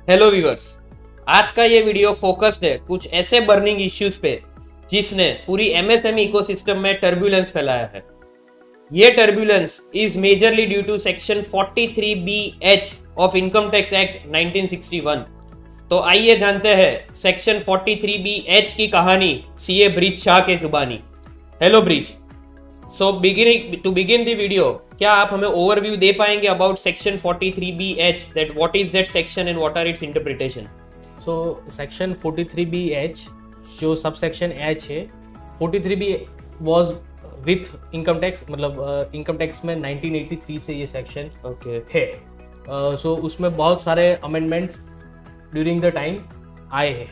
Hello viewers, आज का ये वीडियो फोकस्ड है कुछ ऐसे बर्निंग इश्यूज पे जिसने पूरी एमएसएमई इकोसिस्टम में टर्बुलेंस फैलाया है। ये turbulence is majorly due to section 43BH of income tax act 1961। तो आइए जानते हैं सेक्शन 43BH की कहानी सीए ब्रिज शाह के जुबानी। Hello Brij, so to begin the video, क्या आप हमें ओवरव्यू दे पाएंगे about section 43BH, that what is that section and what are its interpretation? So section 43BH जो सब सेक्शन H है, 43B was with income tax, मतलब इनकम टैक्स में 1983 से ये सेक्शन है। सो उसमें बहुत सारे अमेंडमेंट्स ड्यूरिंग द टाइम आए हैं,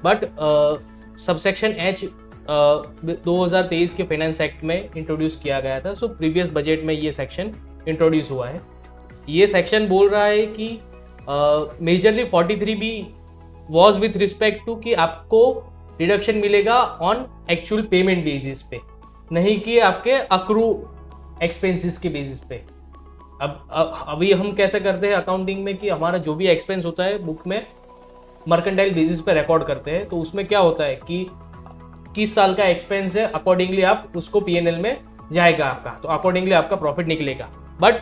बट सब सेक्शन H 2023 के फाइनेंस एक्ट में इंट्रोड्यूस किया गया था। सो प्रीवियस बजट में ये सेक्शन इंट्रोड्यूस हुआ है। ये सेक्शन बोल रहा है कि majorly 43B was with respect to कि आपको डिडक्शन मिलेगा ऑन एक्चुअल पेमेंट बेसिस पे, नहीं कि आपके अक्रू एक्सपेंसेस के बेसिस पे। अभी हम कैसे करते हैं अकाउंटिंग में कि हमारा जो भी एक्सपेंस होता है बुक में मर्केंटाइल बेसिस पे रिकॉर्ड करते हैं। तो उसमें क्या होता है कि किस साल का एक्सपेंस है, अकॉर्डिंगली आप उसको पीएनएल में जाएगा आपका, तो अकॉर्डिंगली आपका प्रॉफिट निकलेगा। बट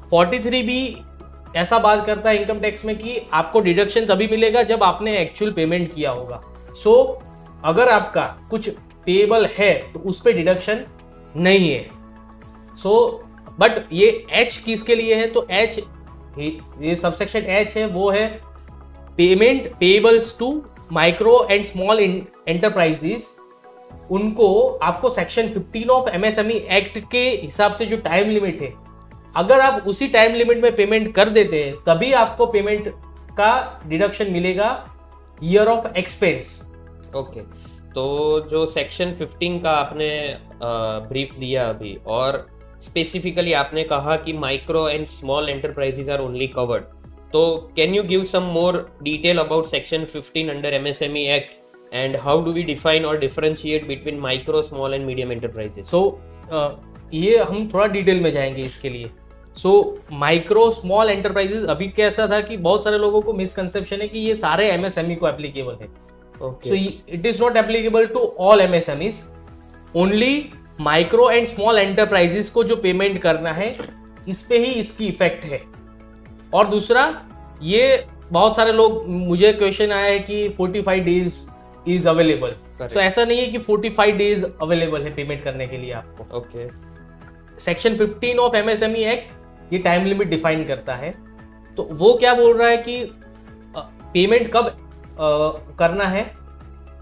43B ऐसा बात करता है इनकम टैक्स में कि आपको डिडक्शन तभी मिलेगा जब आपने एक्चुअल पेमेंट किया होगा। सो अगर आपका कुछ पेएबल है तो उस पर डिडक्शन नहीं है। सो बट ये H किसके लिए है? तो H, ये सबसेक्शन H है, वो है payment payables to micro and small enterprises. उनको आपको सेक्शन 15 ऑफ एमएसएमई एक्ट के हिसाब से जो टाइम लिमिट है, अगर आप उसी टाइम लिमिट में पेमेंट कर देते हैं तभी आपको पेमेंट का डिडक्शन मिलेगा ईयर ऑफ एक्सपेंस। ओके, तो जो सेक्शन 15 का आपने ब्रीफ दिया अभी, और स्पेसिफिकली आपने कहा कि micro and small enterprises are only covered, तो can you give some more detail about section 15 under MSME act and how do we define or differentiate between micro, small and medium enterprises? So ये हम थोड़ा detail में जाएंगे इसके लिए। So micro small enterprises, अभी कैसा था कि बहुत सारे लोगों को मिसकंसेप्शन है कि ये सारे एमएसएमई को एप्लीकेबल है। So it is not applicable to all MSMEs, only micro and small enterprises को जो पेमेंट करना है इस पे ही इसकी इफेक्ट है। और दूसरा, ये बहुत सारे लोग, मुझे क्वेश्चन आया है कि 45 डेज इज अवेलेबल। सो ऐसा नहीं है कि 45 डेज अवेलेबल है पेमेंट करने के लिए आपको। Okay, section 15 of MSME act ये टाइम लिमिट डिफाइन करता है। तो वो क्या बोल रहा है कि पेमेंट कब करना है,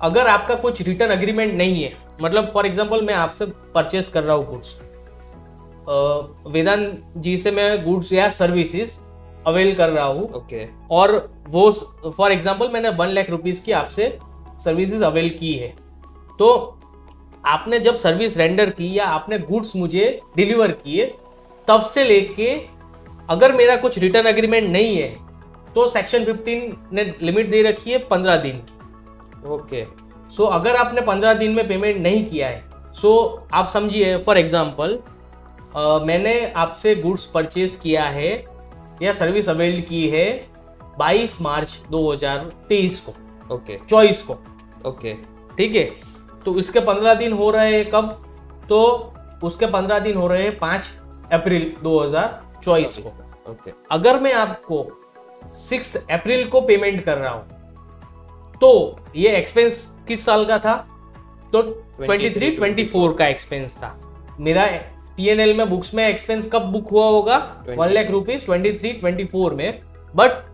अगर आपका कुछ रिटर्न एग्रीमेंट नहीं है। मतलब फॉर एग्जांपल मैं आपसे परचेस कर रहा हूँ गुड्स, वेदांत जी से मैं गुड्स या सर्विसेज अवेल कर रहा हूँ। ओके, और वो फॉर एग्जांपल मैंने 1 लाख रुपीज की आपसे सर्विसेज अवेल की है। तो आपने जब सर्विस रेंडर की या आपने गुड्स मुझे डिलीवर किए, तब से लेके अगर मेरा कुछ रिटर्न एग्रीमेंट नहीं है तो सेक्शन 15 ने लिमिट दे रखी है 15 दिन की। ओके, सो अगर आपने 15 दिन में पेमेंट नहीं किया है, सो आप समझिए फॉर एग्जांपल मैंने आपसे गुड्स परचेज किया है या सर्विस अवेल की है 22 मार्च 2023 को, ओके, 24 को। ओके, ठीक है, तो इसके 15 दिन हो रहे हैं कब? तो उसके 15 दिन हो रहे हैं 5 अप्रैल 2024 को। ओके, अगर मैं आपको 6 अप्रैल को पेमेंट कर रहा हूं तो ये एक्सपेंस किस साल का था? तो 23-24 का एक्सपेंस था। मेरा पीएनएल में बुक्स में एक्सपेंस कब बुक हुआ होगा? 1 लाख रुपीज 23-24 में। बट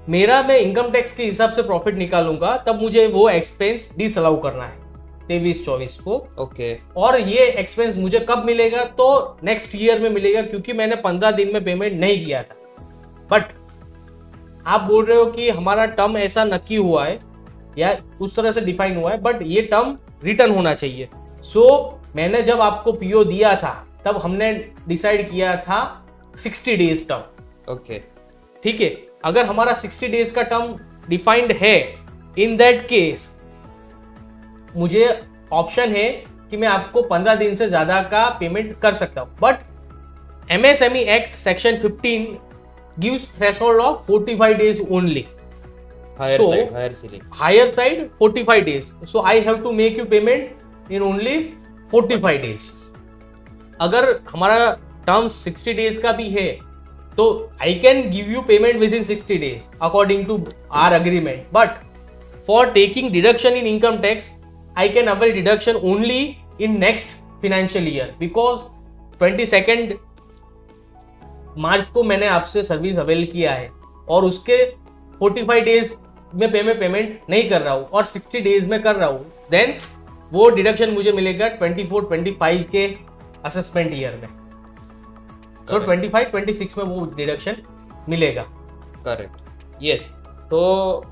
मेरा मैं इनकम टैक्स के हिसाब से प्रॉफिट निकालूंगा तब मुझे वो एक्सपेंस डिसअलाउ करना है 23-24 को। ओके, और ये एक्सपेंस मुझे कब मिलेगा? तो नेक्स्ट ईयर में मिलेगा, क्योंकि मैंने 15 दिन में पेमेंट नहीं किया था। बट आप बोल रहे हो कि हमारा टर्म ऐसा नक्की हुआ है या उस तरह से डिफाइन हुआ है, बट ये टर्म रिटर्न होना चाहिए। सो मैंने जब आपको पीओ दिया था तब हमने डिसाइड किया था 60 डेज टर्म। ओके, ठीक है, अगर हमारा 60 डेज का टर्म डिफाइंड है, इन दैट केस मुझे ऑप्शन है कि मैं आपको 15 दिन से ज्यादा का पेमेंट कर सकता हूं। But MSME act section 15 gives threshold of 45 days only. higher side 45 days. So I have to make you payment in only 45 days. अगर हमारा टर्म्स 60 डेज का भी है तो I can give you payment within 60 days according to our agreement. But for taking deduction in income tax, I can avail deduction only in next financial year because 22nd मार्च को मैंने आपसे service avail किया है और उसके 45 days में payment नहीं कर रहा हूँ और 60 डेज में कर रहा हूँ, देन वो डिडक्शन मुझे मिलेगा 24-25 के असेसमेंट ईयर में. सो 25-26 में वो डिडक्शन मिलेगा. Correct, yes. तो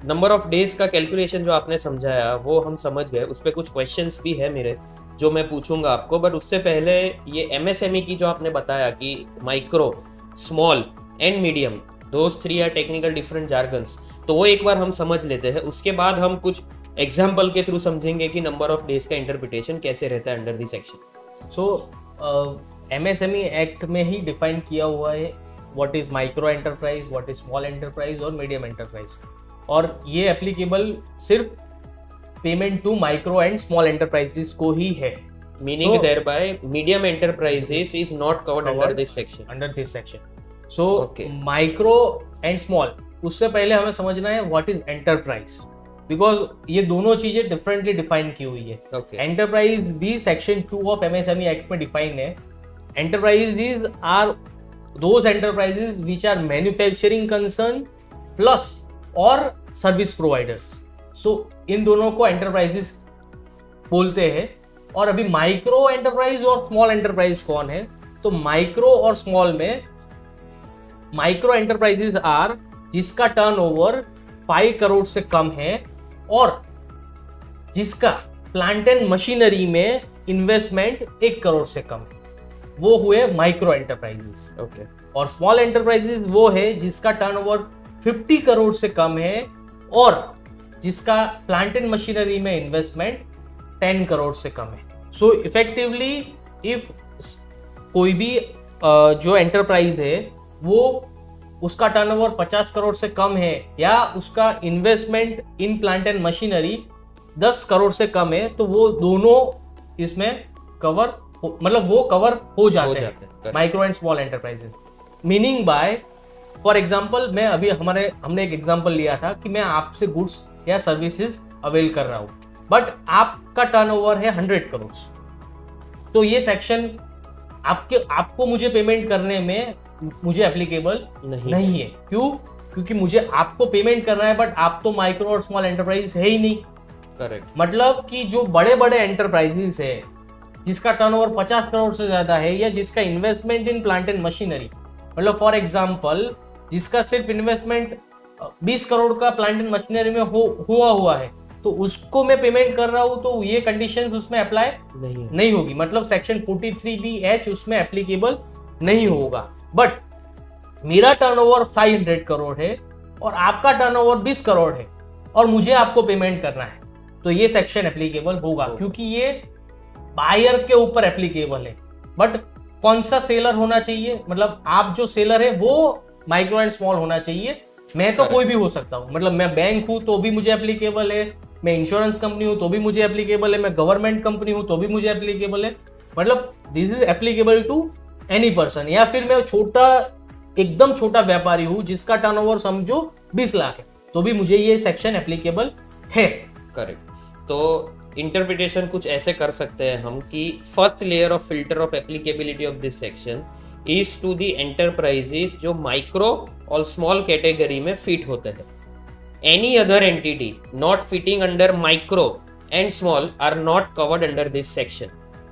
नंबर ऑफ डेज का कैलकुलेशन जो आपने समझाया वो हम समझ गए. उस पर कुछ क्वेश्चंस भी है मेरे जो मैं पूछूंगा आपको, बट उससे पहले ये एमएसएमई की जो आपने बताया कि micro, small and medium, those three are technical different jargons, तो वो एक बार हम समझ लेते हैं. उसके बाद हम कुछ एग्जाम्पल के थ्रू समझेंगे कि नंबर ऑफ डेज का इंटरप्रिटेशन कैसे रहता है under the section. So MSME act में ही डिफाइन किया हुआ है what is micro enterprise, what is small enterprise और मीडियम एंटरप्राइज, और ये एप्लीकेबल सिर्फ payment to micro and small enterprises को ही है. Meaning thereby medium enterprises is not covered under this section. Under this section. So micro and small, उससे पहले हमें समझना है what is enterprise, because ये दोनों चीजें differently define की हुई है. Enterprise भी section 2 of MSME Act में define है. Enterprises are those enterprises which are manufacturing concern plus or service providers. So इन दोनों को enterprises बोलते हैं. और अभी माइक्रो एंटरप्राइज और स्मॉल एंटरप्राइज कौन है? तो माइक्रो और स्मॉल में माइक्रो एंटरप्राइजेस आर जिसका टर्नओवर 5 करोड़ से कम है और जिसका प्लांट एंड मशीनरी में इन्वेस्टमेंट 1 करोड़ से कम है, वो हुए माइक्रो एंटरप्राइजेस. और स्मॉल एंटरप्राइजेस वो है जिसका टर्नओवर 50 करोड़ से कम है और जिसका प्लांट एंड मशीनरी में इन्वेस्टमेंट 10 करोड़ से कम है. सो इफेक्टिवली इफ कोई भी जो एंटरप्राइज है वो उसका टर्नओवर 50 करोड़ से कम है या उसका investment in plant and machinery 10 crore से कम है, तो वो दोनों इसमें कवर मतलब वो कवर हो जाते हैं micro and small enterprises. Meaning bye for example मैं अभी हमने एक एग्जांपल लिया था कि मैं आपसे गुड्स या सर्विसेज अवेल कर रहा हूं बट आपका टर्नओवर है 100 करोड़, तो ये सेक्शन आपको मुझे पेमेंट करने में मुझे एप्लीकेबल नहीं है. क्यों? क्योंकि मुझे आपको पेमेंट करना है बट आप तो माइक्रो और स्मॉल एंटरप्राइज है ही नहीं. करेक्ट. मतलब कि जो बड़े बड़े एंटरप्राइजेस है जिसका टर्नओवर 50 करोड़ से ज्यादा है या जिसका investment in plant and machinery, मतलब फॉर एग्जांपल जिसका सिर्फ इन्वेस्टमेंट 20 करोड़ का प्लांट एंड मशीनरी में हुआ है, तो उसको मैं पेमेंट कर रहा हूं तो ये कंडीशंस उसमें अप्लाई नहीं होगी. मतलब सेक्शन 43BH उसमें एप्लीकेबल नहीं होगा. बट मेरा टर्नओवर 500 करोड़ है और आपका टर्नओवर 20 करोड़ है और मुझे आपको पेमेंट करना है, तो ये सेक्शन एप्लीकेबल होगा क्योंकि ये बायर के ऊपर एप्लीकेबल है. बट कौन सा सेलर होना चाहिए? मतलब आप जो सेलर है वो माइक्रो एंड स्मॉल होना चाहिए. मैं तो कोई भी हो सकता हूँ, मतलब मैं बैंक हूँ तो भी मुझे एप्लीकेबल है, मैं इंश्योरेंस कंपनी हूँ तो भी मुझे एप्लीकेबल है, मैं गवर्नमेंट कंपनी हूँ तो भी मुझे एप्लीकेबल है. मतलब this is applicable to any person. या फिर मैं एकदम छोटा व्यापारी हूँ जिसका टर्नओवर समझो 20 लाख है, तो भी मुझे ये सेक्शन एप्लीकेबल है. करेक्ट. तो इंटरप्रिटेशन कुछ ऐसे कर सकते हैं हम कि first layer of filter of applicability of this section is to the enterprises जो माइक्रो और स्मॉल कैटेगरी में फिट होते हैं. Any other entity not fitting under micro and small are not covered under this section.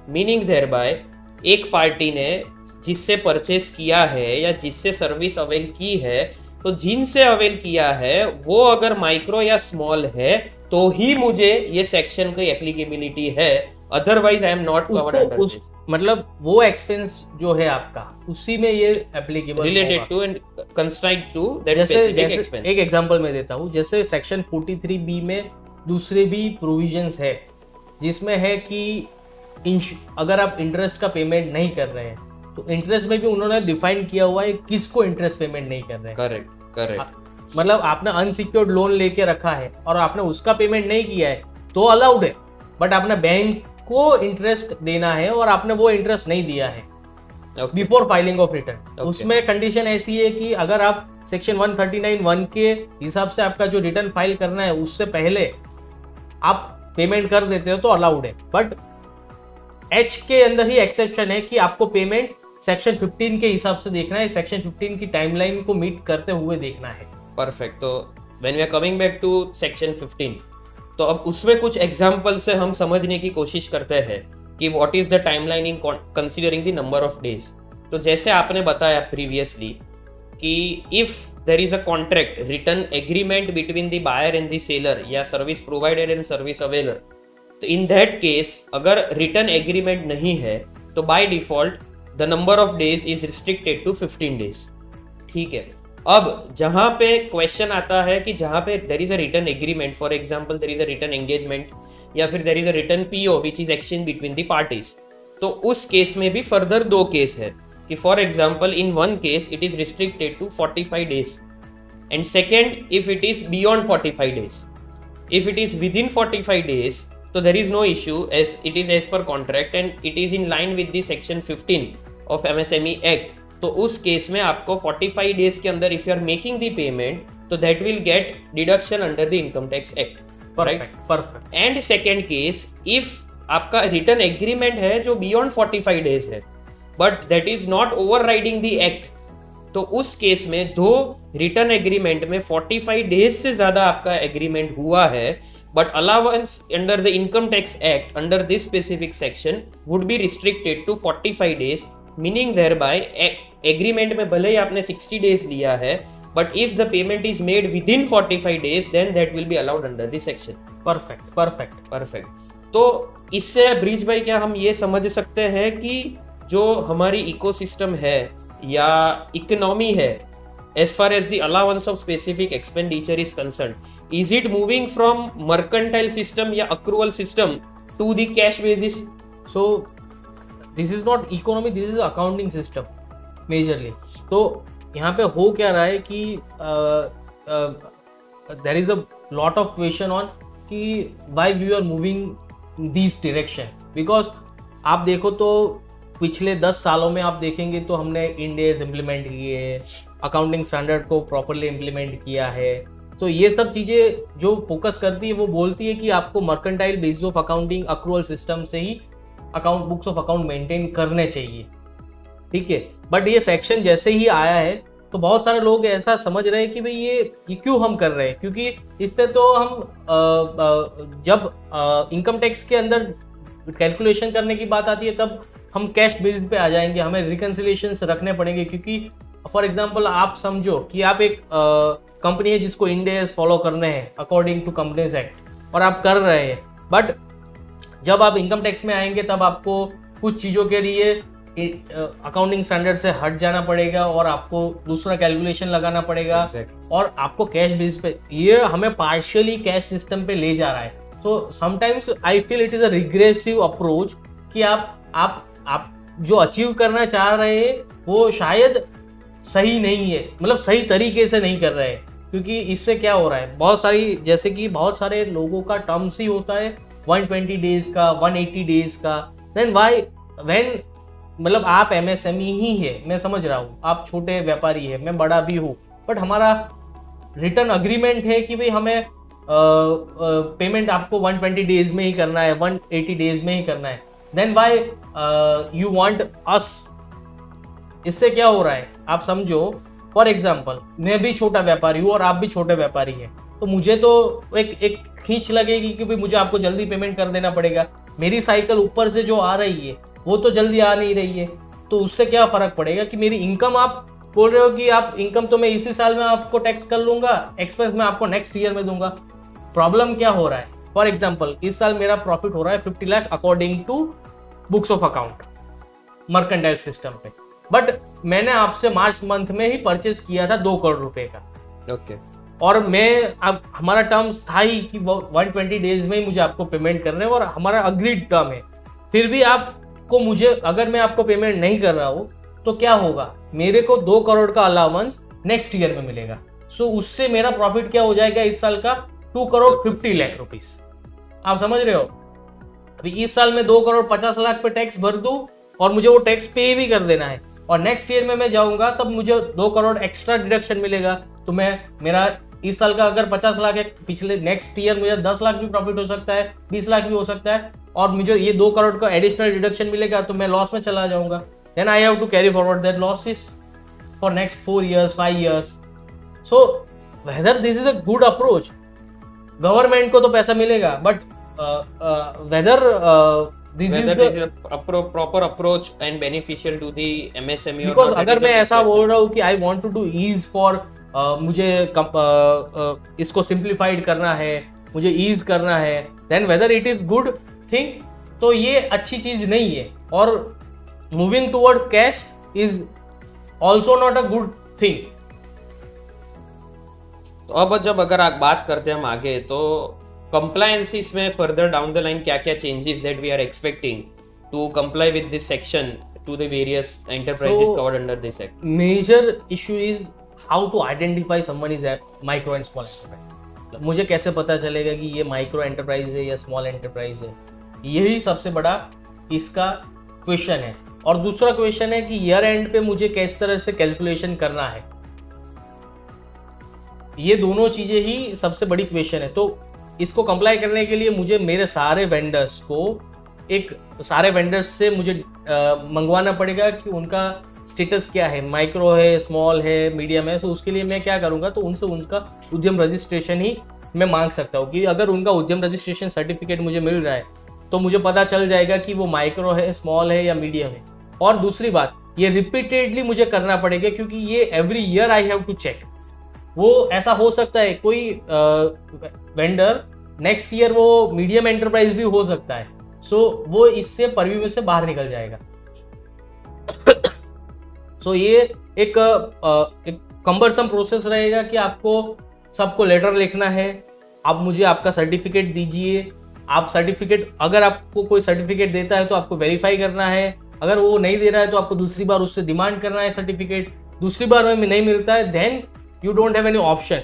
Meaning thereby एक party ने जिससे purchase किया है या जिससे सर्विस अवेल की है, तो जिनसे अवेल किया है वो अगर माइक्रो या स्मॉल है तो ही मुझे ये सेक्शन की एप्लीकेबिलिटी है, otherwise I am not covered under this. मतलब वो एक्सपेंस जो है आपका उसी में ये applicable related to and constrained to that specific expense. एक एग्जांपल मैं देता हूँ. जैसे सेक्शन 43B में दूसरे भी प्रोविजंस है जिसमें है कि अगर आप इंटरेस्ट का पेमेंट नहीं कर रहे हैं तो इंटरेस्ट में भी उन्होंने डिफाइन किया हुआ है किसको इंटरेस्ट पेमेंट नहीं कर रहे हैं. करेक्ट. मतलब आपने अनसिक्योर्ड लोन लेके रखा है और आपने उसका पेमेंट नहीं किया है तो अलाउड है, बट आपने बैंक को इंटरेस्ट देना है और आपने वो इंटरेस्ट नहीं दिया है बिफोर फाइलिंग ऑफ रिटर्न। उसमें कंडीशन ऐसी है कि अगर आप सेक्शन 139(1) के हिसाब से आपका जो रिटर्न फाइल करना है उससे पहले आप पेमेंट कर देते हो तो अलाउड है, बट एच के अंदर ही एक्सेप्शन है कि आपको पेमेंट सेक्शन 15 के हिसाब से देखना है, सेक्शन 15 की टाइमलाइन को मीट करते हुए देखना है। परफेक्ट। तो when we are coming back to section 15, तो अब उसमें कुछ एग्जांपल से हम समझने की कोशिश करते हैं कि what is the timeline in considering the number of days. तो जैसे आपने बताया प्रीवियसली कि if there is a contract written agreement between the buyer and the seller या service provider and service availer, तो इन दैट केस अगर written agreement नहीं है तो by default the number of days is restricted to 15 days. ठीक है। अब जहां पे क्वेश्चन आता है कि जहां पे there is a written agreement, for example there is a written engagement या फिर there is a written PO which is exchange between the parties, तो उस केस में भी फर्दर दो केस है कि for example in one case it is restricted to 45 days and second if it is beyond 45 days. If it is within 45 days तो there is no issue as it is as per contract and it is in line with the section 15 of MSME Act। तो उस case में आपको 45 days के अंदर if you are making the payment तो that will get deduction under the income tax act। Perfect। And second case if आपका return agreement है जो beyond 45 डेज है but that is not overriding the act, तो उस case में दो return agreement में 45 डेज से ज्यादा आपका एग्रीमेंट हुआ है but allowance under the income tax act under this specific section would be restricted to 45 days, meaning thereby agreement में भले ही आपने 60 days लिया है but if the payment is made within 45 days then that will be allowed under this section। perfect। तो इससे bridge भाई क्या हम ये समझ सकते हैं कि जो हमारी इकोसिस्टम है या इकोनॉमी है as far as the allowance of specific expenditure is concerned, is it moving from mercantile system या accrual system to the cash basis? So this is not economy, this is accounting system majorly। तो यहाँ पे हो क्या रहा है कि there is a lot of question on कि why we are moving this direction, because आप देखो तो पिछले 10 सालों में आप देखेंगे तो हमने इंड एज इम्प्लीमेंट किए, अकाउंटिंग स्टैंडर्ड को प्रॉपरली इम्प्लीमेंट किया है। तो ये सब चीज़ें जो फोकस करती है वो बोलती है कि आपको mercantile basis of accounting accrual system से ही account books of account maintain करने चाहिए। ठीक है, बट ये सेक्शन जैसे ही आया है तो बहुत सारे लोग ऐसा समझ रहे हैं कि भाई ये क्यों हम कर रहे हैं, क्योंकि इससे तो हम जब इनकम टैक्स के अंदर कैलकुलेशन करने की बात आती है तब हम कैश बेसिस पे आ जाएंगे, हमें रिकंसिलिएशंस रखने पड़ेंगे। क्योंकि फॉर एग्जांपल आप समझो कि आप एक कंपनी है जिसको इंड एज फॉलो करने हैं अकॉर्डिंग टू कंपनीज एक्ट और आप कर रहे हैं, बट जब आप इनकम टैक्स में आएंगे तब आपको कुछ चीज़ों के लिए अकाउंटिंग स्टैंडर्ड से हट जाना पड़ेगा और आपको दूसरा कैलकुलेशन लगाना पड़ेगा और आपको कैश बेसिस पे, ये हमें पार्शियली कैश सिस्टम पे ले जा रहा है। So sometimes I feel it is a regressive approach कि आप जो अचीव करना चाह रहे हैं वो शायद सही नहीं है, मतलब सही तरीके से नहीं कर रहे हैं। क्योंकि इससे क्या हो रहा है, बहुत सारी जैसे कि बहुत सारे लोगों का टर्म्स ही होता है 120 डेज का, 180 डेज का। देन व्हेन मतलब आप एमएसएमई ही है, मैं समझ रहा हूँ, आप छोटे व्यापारी है, मैं बड़ा भी हूँ, बट हमारा रिटर्न अग्रीमेंट है कि भाई हमें पेमेंट आपको 120 डेज में ही करना है, 180 डेज में ही करना है। Then why you want us, इससे क्या हो रहा है आप समझो। फॉर एग्जाम्पल मैं भी छोटा व्यापारी हूँ और आप भी छोटे व्यापारी हैं, तो मुझे तो एक खींच लगेगी कि भाई मुझे आपको जल्दी पेमेंट कर देना पड़ेगा। मेरी साइकिल ऊपर से जो आ रही है वो तो जल्दी आ नहीं रही है, तो उससे क्या फर्क पड़ेगा कि मेरी इनकम, आप बोल रहे हो कि आप इनकम तो मैं इसी साल में आपको टैक्स कर लूंगा, एक्सपेंस मैं आपको नेक्स्ट ईयर में दूंगा। प्रॉब्लम क्या हो रहा है, फॉर एग्जाम्पल इस साल मेरा प्रॉफिट हो रहा है 50 lakh according to books of account mercantile system पे, बट मैंने आपसे मार्च मंथ में ही परचेज किया था 2 करोड़ रुपए का। ओके। और मैं अब हमारा टर्म्स था ही कि 120 डेज में ही मुझे आपको पेमेंट करना है और हमारा अग्रीड टर्म है। फिर भी आपको मुझे, अगर मैं आपको पेमेंट नहीं कर रहा हूँ तो क्या होगा, मेरे को 2 करोड़ का अलाउंस नेक्स्ट ईयर में मिलेगा। सो उससे मेरा प्रॉफिट क्या हो जाएगा इस साल का 2,50,00,000 रुपीस। आप समझ रहे हो? अभी इस साल में 2,50,00,000 पे टैक्स भर दूं और मुझे वो टैक्स पे भी कर देना है, और नेक्स्ट ईयर में मैं जाऊंगा तब मुझे 2 करोड़ एक्स्ट्रा डिडक्शन मिलेगा। तो मेरा इस साल का अगर 50 लाख है, पिछले नेक्स्ट ईयर मुझे 10 लाख भी प्रॉफिट हो सकता है, 20 लाख भी हो सकता है, और मुझे ये 2 करोड़ का एडिशनल डिडक्शन मिलेगा तो मैं लॉस में चला जाऊंगा। Then I have to carry forward that losses for next 4 years 5 years। So whether this is a good approach, government को तो पैसा मिलेगा, but whether this is the proper approach and beneficial to the MSME, because अगर मैं ऐसा बोल रहा हूँ कि I want to do ease for मुझे इसको simplified करना है, मुझे ease करना है, then whether it is good thing, तो ये अच्छी चीज नहीं है, और moving toward cash is also not a good thing। तो अब जब अगर आप बात करते हैं हम आगे, तो compliances में further down the line क्या क्या changes that we are expecting to comply with this section to the various enterprises covered under this act? Major issue is how to identify someone is a micro and small enterprise। मुझे कैसे पता चलेगा कि ये micro enterprise है या small enterprise है? यही सबसे बड़ा इसका क्वेश्चन है। और दूसरा क्वेश्चन है कि ईयर एंड पे मुझे किस तरह से कैलकुलेशन करना है। ये दोनों चीजें ही सबसे बड़ी क्वेश्चन है। तो इसको कंप्लाई करने के लिए मुझे मेरे सारे वेंडर्स से मुझे मंगवाना पड़ेगा कि उनका स्टेटस क्या है, माइक्रो है, स्मॉल है, मीडियम है। तो उसके लिए मैं क्या करूंगा, तो उनसे उनका उद्यम रजिस्ट्रेशन ही मैं मांग सकता हूँ कि अगर उनका उद्यम रजिस्ट्रेशन सर्टिफिकेट मुझे मिल रहा है तो मुझे पता चल जाएगा कि वो माइक्रो है, स्मॉल है या मीडियम है। और दूसरी बात, ये रिपीटेडली मुझे करना पड़ेगा क्योंकि ये every year I have to check. वो ऐसा हो सकता है कोई वेंडर नेक्स्ट ईयर वो मीडियम एंटरप्राइज भी हो सकता है, सो वो इससे परव्यू में से बाहर निकल जाएगा। सो ये एक कंबरसम प्रोसेस रहेगा कि आपको सबको लेटर लिखना है, आप मुझे आपका सर्टिफिकेट दीजिए। आप सर्टिफिकेट, अगर आपको कोई सर्टिफिकेट देता है तो आपको वेरीफाई करना है, अगर वो नहीं दे रहा है तो आपको दूसरी बार उससे डिमांड करना है सर्टिफिकेट। दूसरी बार में नहीं मिलता है, then you don't have any option.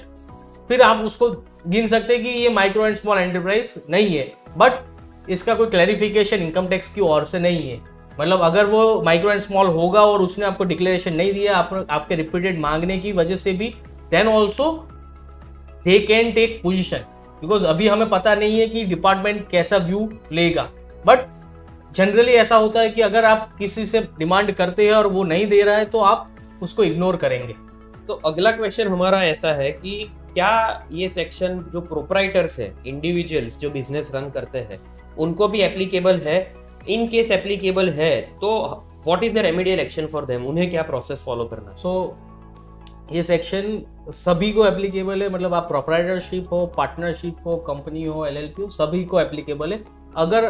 फिर आप उसको गिन सकते हैं कि ये माइक्रो एंड स्मॉल एंटरप्राइज नहीं है, बट इसका कोई क्लैरिफिकेशन इनकम टैक्स की ओर से नहीं है। मतलब अगर वो माइक्रो एंड स्मॉल होगा और उसने आपको डिक्लेरेशन नहीं दिया आपके रिपीटेड मांगने की वजह से भी, then also they can take position, because अभी हमें पता नहीं है कि डिपार्टमेंट कैसा व्यू लेगा। बट जनरली ऐसा होता है कि अगर आप किसी से डिमांड करते हैं और वो नहीं दे रहा है तो आप उसको इग्नोर करेंगे। तो अगला क्वेश्चन हमारा ऐसा है कि क्या ये सेक्शन जो प्रोप्राइटर्स है, इंडिविजुअल्स जो बिजनेस रन करते हैं, उनको भी एप्लीकेबल है? इन केस एप्लीकेबल है तो what is the remedial action for them? उन्हें क्या प्रोसेस फॉलो करना? सो ये सेक्शन सभी को एप्लीकेबल है। मतलब आप प्रोप्राइटरशिप हो, पार्टनरशिप हो, कंपनी हो, एलएलपी हो, सभी को एप्लीकेबल है अगर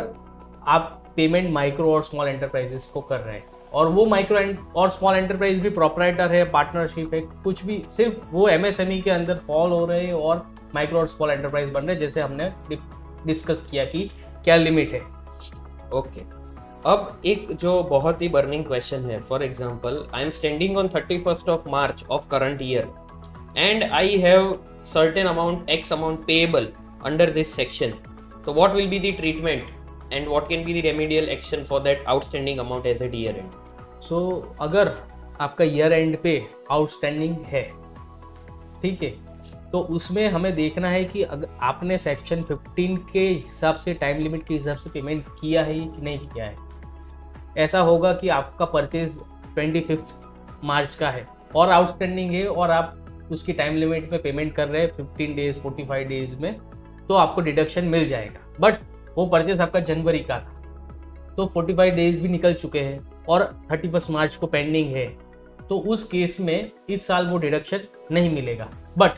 आप पेमेंट माइक्रो और स्मॉल एंटरप्राइजेस को कर रहे हैं। और वो माइक्रो और स्मॉल एंटरप्राइज भी प्रोप्राइटर है, पार्टनरशिप है, कुछ भी, सिर्फ वो एमएसएमई के अंदर फॉल हो रहे हैं और माइक्रो और स्मॉल एंटरप्राइज बन रहे हैं, जैसे हमने डिस्कस किया कि क्या लिमिट है। ओके, अब एक जो बहुत ही बर्निंग क्वेश्चन है, for example I am standing on 31st of March of current year and I have certain amount, X amount payable under this section, तो what will be the treatment and what can be the remedial action for that outstanding amount as at year end? So अगर आपका year and पे outstanding है, ठीक है, तो उसमें हमें देखना है कि अगर आपने सेक्शन 15 के हिसाब से, टाइम लिमिट के हिसाब से पेमेंट किया है कि नहीं किया है। ऐसा होगा कि आपका परचेज 25 मार्च का है और आउटस्टैंडिंग है और आप उसकी टाइम लिमिट में पेमेंट कर रहे हैं 15 डेज 45 डेज में, तो आपको डिडक्शन मिल जाएगा। बट वो परचेस आपका जनवरी का था तो 45 डेज भी निकल चुके हैं और 31 मार्च को पेंडिंग है, तो उस केस में इस साल वो डिडक्शन नहीं मिलेगा। बट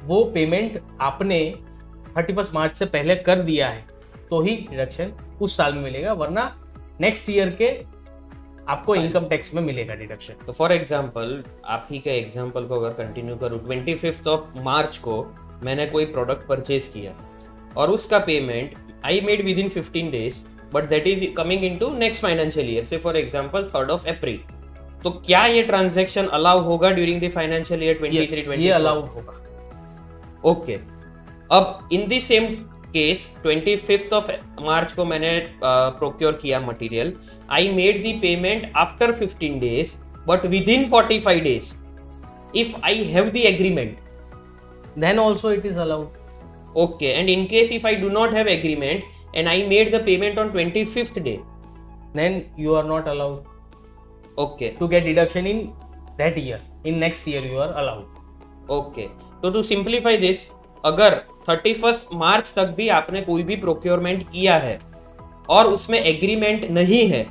वो पेमेंट आपने 31 मार्च से पहले कर दिया है तो ही डिडक्शन उस साल में मिलेगा, वरना नेक्स्ट ईयर के आपको इनकम टैक्स में मिलेगा डिडक्शन। तो फॉर एग्जांपल, आप ही के एग्जांपल को अगर कंटिन्यू करूँ, 25th of March को मैंने कोई प्रोडक्ट परचेज किया और उसका payment I made within 15 days, but that is coming into next financial year, say for example 3rd of April, तो क्या ये ट्रांजैक्शन अलाउ होगा ड्यूरिंग द फाइनेंशियल ईयर 23-24? ये अलाउड होगा। ओके, अब in the same case 25th of March को मैंने procure किया material, I made the payment after 15 days but within 45 days if I have the agreement, then also it is allowed. Okay, and in case if I do not have agreement and I made the payment on 25th day, then you are not allowed. Okay, to get deduction in that year. In next year you are allowed. Okay, तो to simplify this, अगर 31st मार्च तक भी आपने कोई भी procurement किया है और उसमें एग्रीमेंट नहीं है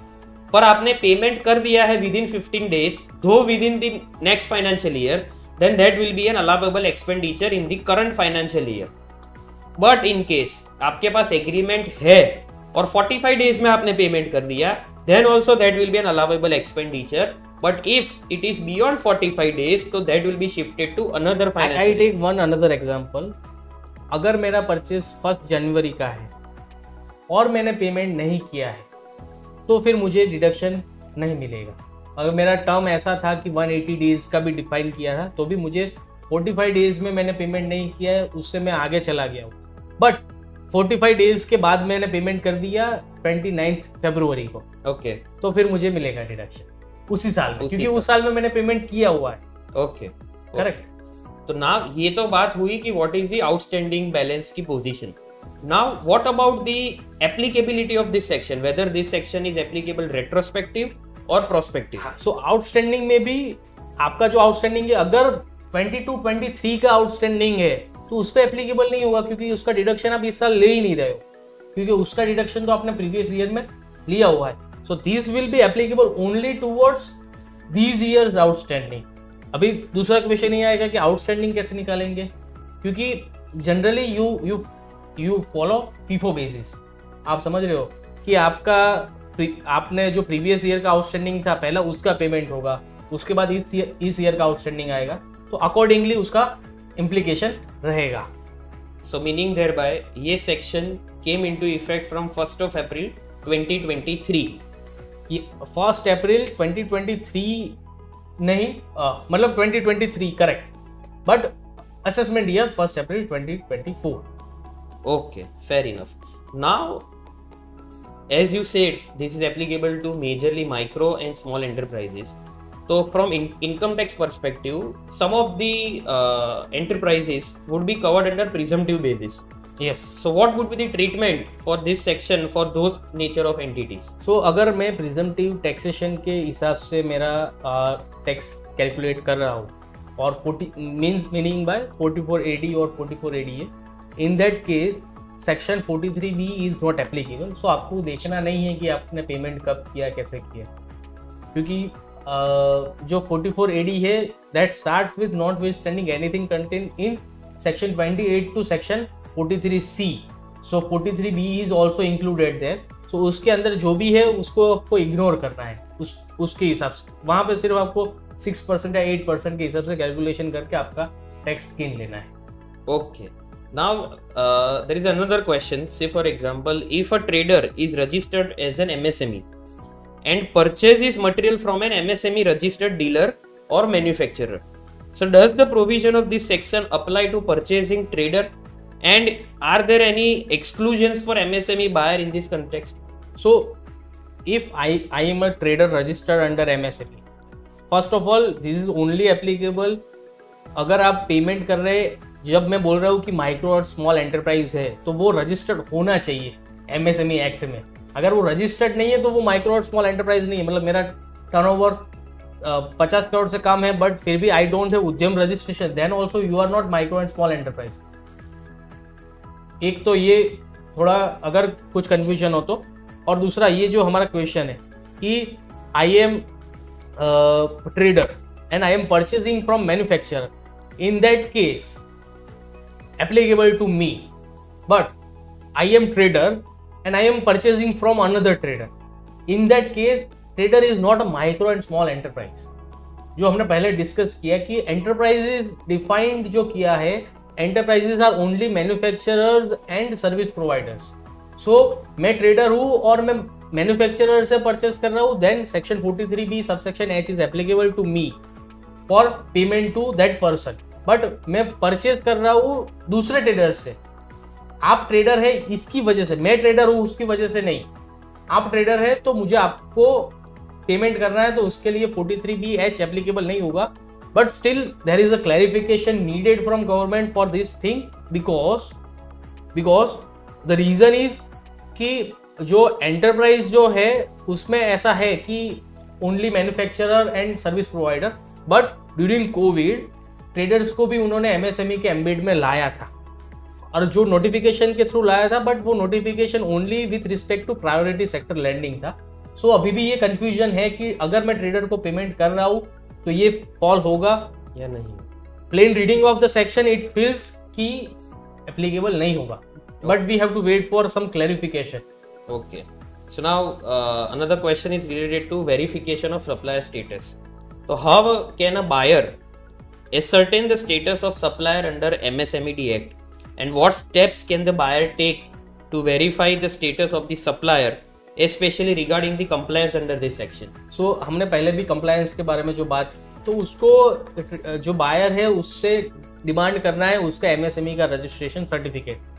पर आपने पेमेंट कर दिया है विद इन 15 days, दो with in the next financial year, then that will be an allowable expenditure in the current financial year. But in case आपके पास एग्रीमेंट है और 45 days में आपने पेमेंट कर दिया, then also that will be an allowable expenditure. But if it is beyond 45 days, तो that will be shifted to another financial year. I take one another example. अगर मेरा परचेस 1 जनवरी का है और मैंने पेमेंट नहीं किया है तो फिर मुझे डिडक्शन नहीं मिलेगा। अगर मेरा टर्म ऐसा था कि 180 डेज का भी डिफाइन किया था तो भी मुझे 45 डेज में मैंने पेमेंट नहीं किया है, उससे मैं आगे चला गया हूँ। बट 45 डेज के बाद मैंने पेमेंट कर दिया 29 फरवरी को, ओके, तो फिर मुझे मिलेगा डिडक्शन उसी साल में, क्योंकि उस साल में मैंने पेमेंट किया हुआ है। Okay, correct. तो ना ये तो बात हुई कि what is the outstanding balance की position. Now what about the applicability of this section, whether this section is applicable retrospective और प्रोस्पेक्टिव। सो आउटस्टैंडिंग में भी आपका जो आउटस्टैंडिंग है, अगर 22-23 का आउटस्टैंडिंग है तो उस पर एप्लीकेबल नहीं होगा, क्योंकि उसका डिडक्शन आप इस साल ले ही नहीं रहे हो, क्योंकि उसका डिडक्शन तो आपने प्रीवियस ईयर में लिया हुआ है। So this will be applicable only towards these years outstanding. अभी दूसरा क्वेश्चन ये आएगा कि आउटस्टैंडिंग कैसे निकालेंगे, क्योंकि generally you follow FIFO basis. आप समझ रहे हो कि आपने जो प्रीवियस ईयर का आउटस्टैंडिंग था पहला, उसका पेमेंट होगा, उसके बाद इस ईयर का आउटस्टैंडिंग आएगा, तो अकॉर्डिंगली उसका इम्प्लीकेशन रहेगा। सो मीनिंग देयर बाय ये section came into effect from 1st of April 2023। ये 1st अप्रैल 2023 नहीं, मतलब 2023 correct, but assessment year 1st April 2024। Okay, fair enough. Now as you said, this is applicable to majorly micro and small enterprises. So from income tax perspective, some of the enterprises would be covered under presumptive basis. Yes. So what would be the treatment for this section for those nature of entities? So अगर मैं presumptive taxation के हिसाब से मेरा tax calculate कर रहा हूँ और 40 meaning by 44AD और 44ADA, in that case section 43B is not applicable. So आपको देखना नहीं है कि आपने पेमेंट कब किया, कैसे किया, क्योंकि जो 44AD है that starts with notwithstanding anything contain in section 28 to section 43C। So 43B is also included there. So उसके अंदर जो भी है उसको आपको इग्नोर करना है, उसके हिसाब से वहाँ पे सिर्फ आपको 6% या 8% के हिसाब से कैलकुलेशन करके आपका टैक्स गिन लेना है। Okay, now there is another question. Say for example, if a trader is registered as an MSME and purchases material from an MSME registered dealer or manufacturer, so does the provision of this section apply to purchasing trader, and are there any exclusions for MSME buyer in this context? So if I am a trader registered under MSME, first of all this is only applicable अगर आप payment कर रहे, जब मैं बोल रहा हूँ कि माइक्रो और स्मॉल एंटरप्राइज है तो वो रजिस्टर्ड होना चाहिए एमएसएमई एक्ट में। अगर वो रजिस्टर्ड नहीं है तो वो माइक्रो और स्मॉल एंटरप्राइज नहीं है। मतलब मेरा टर्नओवर 50 करोड़ से कम है बट फिर भी I don't have Udyam registration, then also you are not micro and small enterprise. एक तो ये थोड़ा अगर कुछ कन्फ्यूजन हो तो, और दूसरा ये जो हमारा क्वेश्चन है कि I am trader and I am purchasing from manufacturer, in that case applicable to me, but I am trader and I am purchasing from another trader. In that case, trader is not a micro and small enterprise. जो हमने पहले discuss किया कि enterprises defined जो किया है, enterprises are only manufacturers and service providers. So मैं trader हूँ और मैं मैन्युफैक्चरर से परचेस कर रहा हूँ, then section 43B subsection H is applicable to me for payment to that person. But मैं परचेस कर रहा हूँ दूसरे ट्रेडर से, आप ट्रेडर है इसकी वजह से, मैं ट्रेडर हूँ उसकी वजह से नहीं, आप ट्रेडर है तो मुझे आपको पेमेंट करना है, तो उसके लिए 43BH एप्लीकेबल नहीं होगा। But still there is a clarification needed from government for this thing, because the reason is कि जो एंटरप्राइज जो है उसमें ऐसा है कि only manufacturer and service provider, but during COVID traders को भी उन्होंने एमएसएमई के एम्बेड में लाया था, और जो नोटिफिकेशन के थ्रू लाया था, बट वो notification only with respect to priority sector lending था। सो अभी भी ये कंफ्यूजन है कि अगर मैं ट्रेडर को पेमेंट कर रहा हूँ तो ये फॉल होगा या नहीं। Plain reading of the section it feels कि एप्लीकेबल नहीं होगा, but we have to wait for some clarification. Okay. So now another question is related to verification of supplier status. So how can a buyer ascertain the status of supplier under MSMED Act, and what steps can the buyer take to verify the status of the supplier, especially regarding the compliance under this section? So हमने पहले भी compliance के बारे में जो बात, तो उसको जो buyer है उससे डिमांड करना है उसका MSME का रजिस्ट्रेशन सर्टिफिकेट।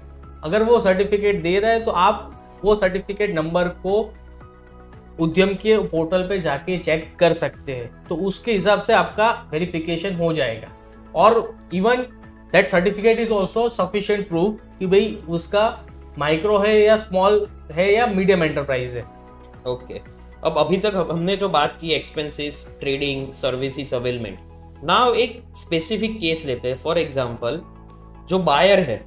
अगर वो सर्टिफिकेट दे रहा है तो आप वो सर्टिफिकेट नंबर को उद्यम के पोर्टल पे जाके चेक कर सकते हैं, तो उसके हिसाब से आपका वेरिफिकेशन हो जाएगा। और even that certificate is also sufficient proof कि भाई उसका माइक्रो है या स्मॉल है या मीडियम एंटरप्राइज है। ओके, अब अभी तक हमने जो बात की expenses, trading, services availment, now एक स्पेसिफिक केस लेते हैं। फॉर एग्जांपल जो बायर है,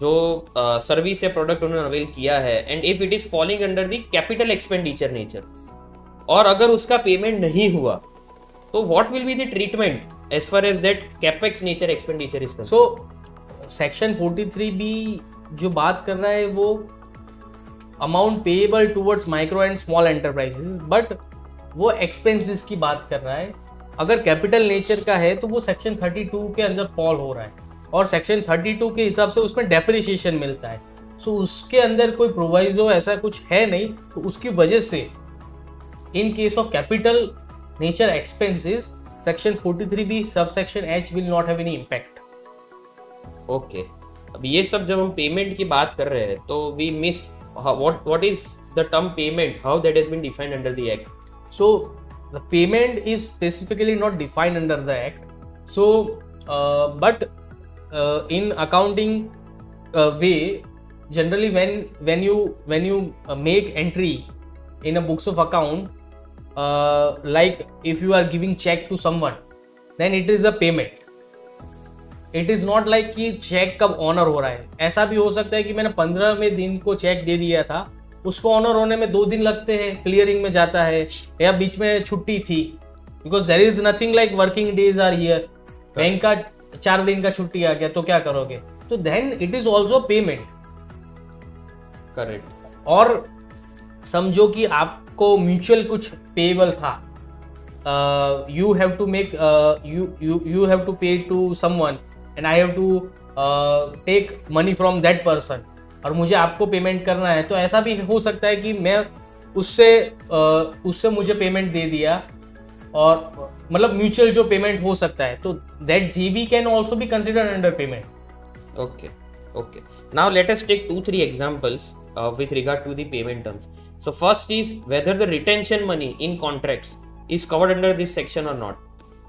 जो सर्विस या प्रोडक्ट उन्होंने अवेल किया है, and if it is falling under the capital expenditure nature, और अगर उसका पेमेंट नहीं हुआ तो what will be the treatment as far as that capex nature expenditure is concerned? So section 43B जो बात कर रहा है वो amount payable towards micro and small enterprises, but वो एक्सपेंसेस की बात कर रहा है। अगर कैपिटल नेचर का है तो वो सेक्शन 32 के अंदर फॉल हो रहा है, और सेक्शन 32 के हिसाब से उसमें डेप्रिसिएशन मिलता है। सो उसके अंदर कोई प्रोवाइजो ऐसा कुछ है नहीं, तो उसकी वजह से in case of capital nature expenses section 43B subsection H will not have any impact. Okay, अब ये सब जब हम पेमेंट की बात कर रहे हैं तो we missed what is the term payment, how that has been defined under the act? So the payment is specifically not defined under the act, so but in accounting way, generally when you make entry in a books of account, like if you are giving check to someone, then it is a payment. It is not like कि check कब honour हो रहा है। ऐसा भी हो सकता है कि मैंने 15वें दिन को चेक दे दिया था, उसको ऑनर होने में 2 दिन लगते हैं, क्लियरिंग में जाता है, या बीच में छुट्टी थी, because there is nothing like working days are here. Bank का 4 दिन का छुट्टी आ गया तो क्या करोगे? तो then it is also payment. Correct. और समझो कि आपको म्यूचुअल कुछ पेएबल था, you have to make you have to pay to someone and I have to take money from that person, और मुझे आपको पेमेंट करना है। तो ऐसा भी हो सकता है कि मैं उससे मुझे पेमेंट दे दिया, और मतलब म्यूचुअल जो पेमेंट हो सकता है, तो दैट जीवी can also be considered under payment. Okay, okay, now let us take 2-3 examples with regard to the payment terms. So first is whether the retention money in contracts is covered under this section or not.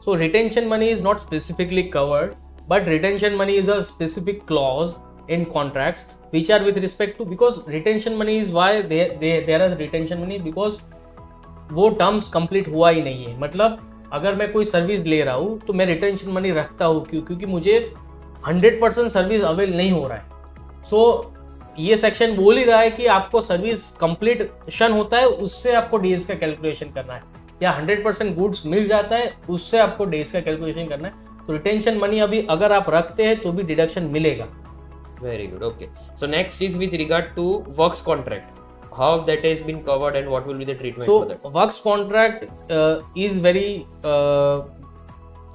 So retention money is not specifically covered, but retention money is a specific clause in contracts which are with respect to, because retention money is why there are retention money, because वो terms complete हुआ ही नहीं है। मतलब अगर मैं कोई service ले रहा हूँ तो मैं रिटेंशन मनी रखता हूँ, क्योंकि मुझे 100% सर्विस अवेल नहीं हो रहा है। सो ये सेक्शन बोल ही रहा है कि आपको सर्विस कंप्लीशन होता है उससे आपको डेज का कैलकुलेशन करना है, या 100% गुड्स मिल जाता है उससे आपको डेज का कैलकुलेशन करना है। तो रिटेंशन मनी अभी अगर आप रखते हैं तो भी डिडक्शन मिलेगा। Very good, okay. So next is with regard to works contract, how that has been covered and what will be the treatment for that? So works contract is very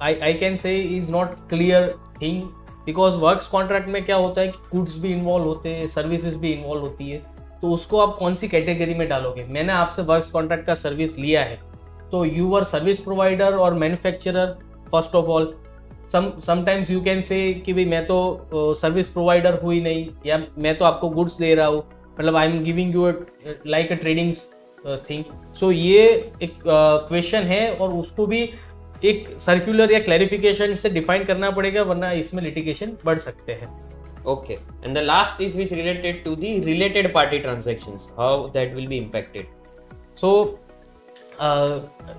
I can say is not clear thing, because works contract में क्या होता है कि goods भी involve होते हैं, services भी involve होती है। तो उसको आप कौन सी कैटेगरी में डालोगे? मैंने आपसे वर्क्स कॉन्ट्रैक्ट का सर्विस लिया है, तो यू आर सर्विस प्रोवाइडर और manufacturer first of all. Sometimes you can say कि भाई मैं तो सर्विस प्रोवाइडर हुई नहीं, या मैं तो आपको गुड्स दे रहा हूँ, मतलब I am giving you like a trading thing. So ये एक क्वेश्चन है और उसको भी एक सर्कुलर या क्लैरिफिकेशन से डिफाइन करना पड़ेगा, वरना इसमें लिटिगेशन बढ़ सकते हैं। Okay, and the last is which related to the related party transactions, how that will be impacted. So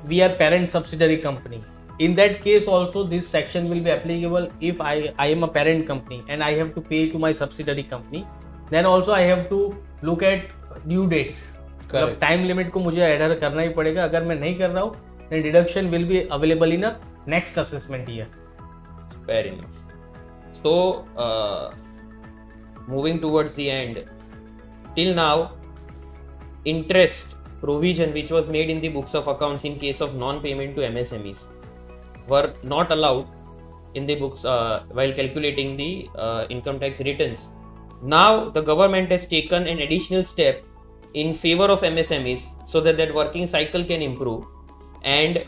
we are parent subsidiary company. In that case also this section will be applicable if I am a parent company and I have to pay to my subsidiary company, then also I have to look at due dates. मतलब time limit को मुझे adder करना ही पड़ेगा। अगर मैं नहीं कर रहा हूँ then deduction will be available in a next assessment year. Fair enough. So moving towards the end, till now interest provision which was made in the books of accounts in case of non-payment to MSMEs were not allowed in the books while calculating the income tax returns. Now the government has taken an additional step in favor of MSMEs so that working cycle can improve, and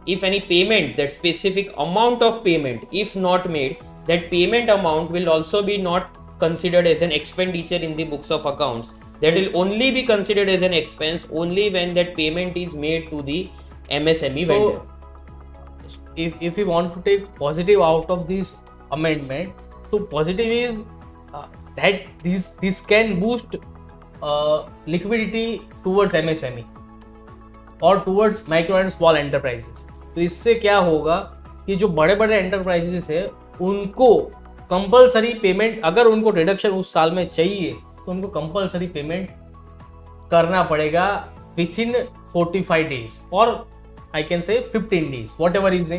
if any payment, that specific amount of payment if not made, that payment amount will also be not considered as an expenditure in the books of accounts. That will only be considered as an expense only when that payment is made to the MSME vendor. If we want to take positive out of this amendment, so positive is that this can boost liquidity towards MSME और towards micro and small enterprises. तो इससे क्या होगा कि जो बड़े बड़े enterprises है उनको कंपलसरी पेमेंट, अगर उनको डिडक्शन उस साल में चाहिए तो उनको कंपलसरी पेमेंट करना पड़ेगा विथ इन 45 डेज और I can say 15 days, what ever is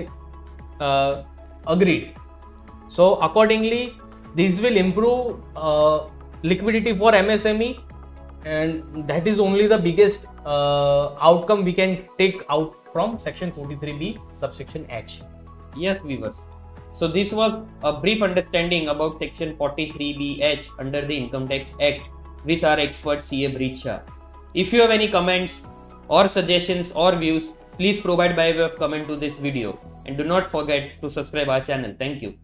agreed. So accordingly this will improve liquidity for MSME, and that is only the biggest outcome we can take out from section 43B subsection H. Yes, viewers. So this was a brief understanding about section 43BH under the Income Tax Act with our expert CA Breach Shah. If you have any comments or suggestions or views, please provide by way of comment to this video, and do not forget to subscribe our channel. Thank you.